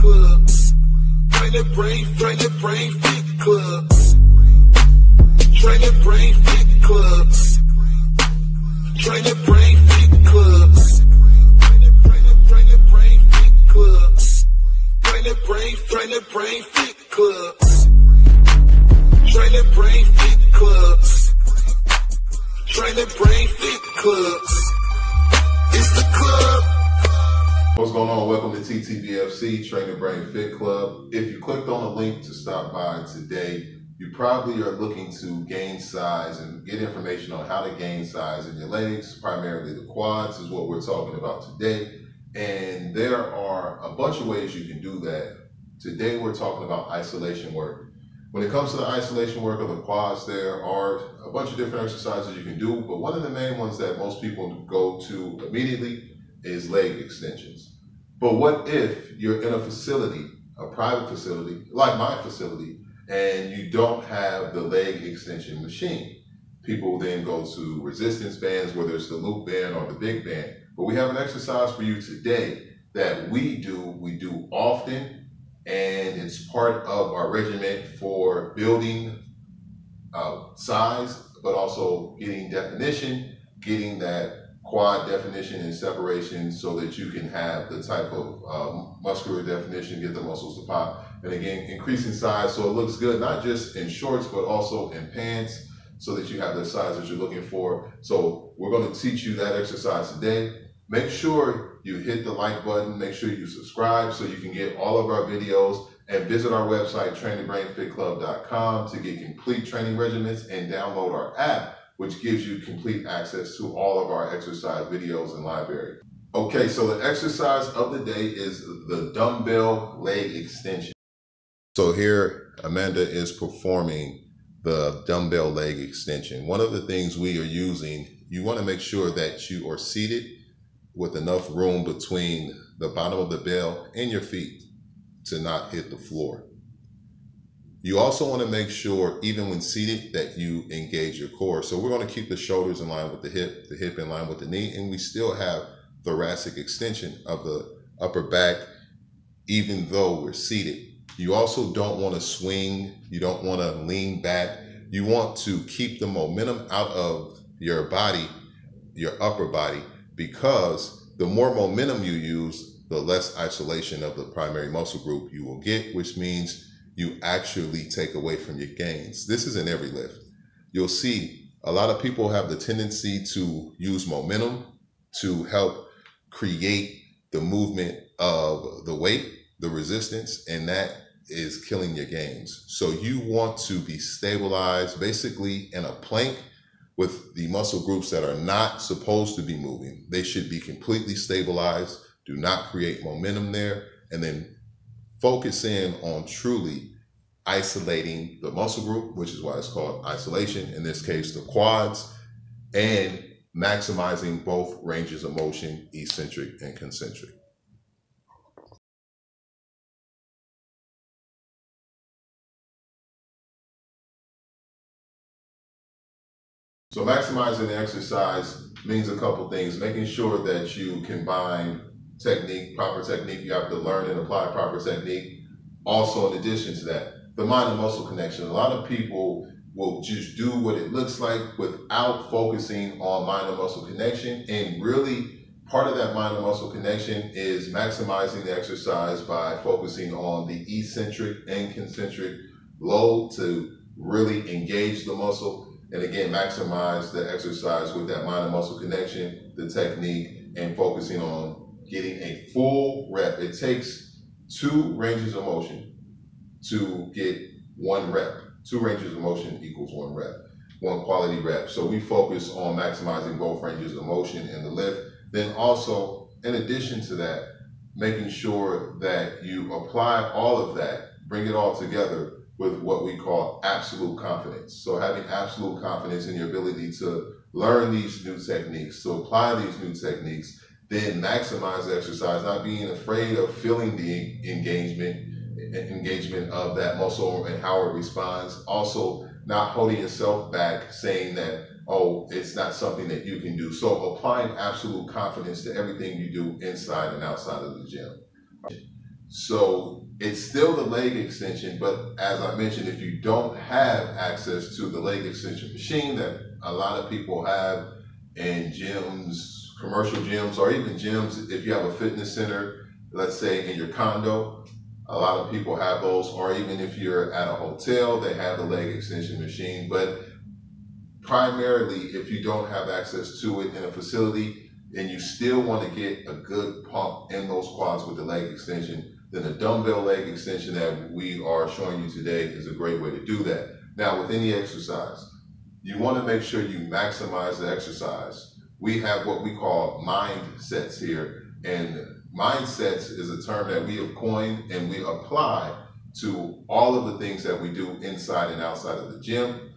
Club. Train that brain fit club. Train that brain fit club. Train that brain fit club. Train that brain fit club. Train that brain fit club. Train that brain fit club. Train that brain fit club. It's the club. What's going on? Welcome to TTBFC, Train the Brain Fit Club. If you clicked on the link to stop by today, you probably are looking to gain size and get information on how to gain size in your legs. Primarily the quads is what we're talking about today. And there are a bunch of ways you can do that. Today we're talking about isolation work. When it comes to the isolation work of the quads, there are a bunch of different exercises you can do, but one of the main ones that most people go to immediately is leg extensions. But what if you're in a facility, a private facility, like my facility, and you don't have the leg extension machine? People then go to resistance bands, whether it's the loop band or the big band. But we have an exercise for you today that we do often, and it's part of our regimen for building size, but also getting definition, getting that quad definition and separation so that you can have the type of muscular definition, get the muscles to pop, and again, increasing size so it looks good, not just in shorts, but also in pants, so that you have the size that you're looking for. So we're going to teach you that exercise today. Make sure you hit the like button, make sure you subscribe so you can get all of our videos, and visit our website, trainthebrainfitclub.com, to get complete training regimens and download our app, which gives you complete access to all of our exercise videos and library. Okay, so the exercise of the day is the dumbbell leg extension. So here, Amanda is performing the dumbbell leg extension. One of the things we are using, you want to make sure that you are seated with enough room between the bottom of the bell and your feet to not hit the floor. You also want to make sure, even when seated, that you engage your core. So we're going to keep the shoulders in line with the hip in line with the knee, and we still have thoracic extension of the upper back, even though we're seated. You also don't want to swing. You don't want to lean back. You want to keep the momentum out of your body, your upper body, because the more momentum you use, the less isolation of the primary muscle group you will get, which means you actually take away from your gains. This is in every lift. You'll see a lot of people have the tendency to use momentum to help create the movement of the weight, the resistance, and that is killing your gains. So you want to be stabilized basically in a plank with the muscle groups that are not supposed to be moving. They should be completely stabilized. Do not create momentum there, and then focus in on truly isolating the muscle group, which is why it's called isolation, in this case, the quads, and maximizing both ranges of motion, eccentric and concentric. So maximizing the exercise means a couple things, making sure that you combine technique, proper technique. You have to learn and apply proper technique. Also, in addition to that, the mind and muscle connection. A lot of people will just do what it looks like without focusing on mind and muscle connection. And really, part of that mind and muscle connection is maximizing the exercise by focusing on the eccentric and concentric load to really engage the muscle. And again, maximize the exercise with that mind and muscle connection, the technique, and focusing on getting a full rep. It takes 2 ranges of motion to get 1 rep. 2 ranges of motion equals 1 rep, 1 quality rep. So we focus on maximizing both ranges of motion in the lift. Then also, in addition to that, making sure that you apply all of that, bring it all together with what we call absolute confidence. So having absolute confidence in your ability to learn these new techniques, to apply these new techniques, then maximize the exercise, not being afraid of feeling the engagement of that muscle and how it responds. Also, not holding yourself back, saying that, oh, it's not something that you can do. So applying absolute confidence to everything you do inside and outside of the gym. So it's still the leg extension, but as I mentioned, if you don't have access to the leg extension machine that a lot of people have in gyms, commercial gyms, or even gyms, if you have a fitness center, let's say in your condo, a lot of people have those, or even if you're at a hotel, they have the leg extension machine. But primarily, if you don't have access to it in a facility and you still want to get a good pump in those quads with the leg extension, then the dumbbell leg extension that we are showing you today is a great way to do that. Now, with any exercise, you want to make sure you maximize the exercise. We have what we call mindsets here, and mindsets is a term that we have coined and we apply to all of the things that we do inside and outside of the gym.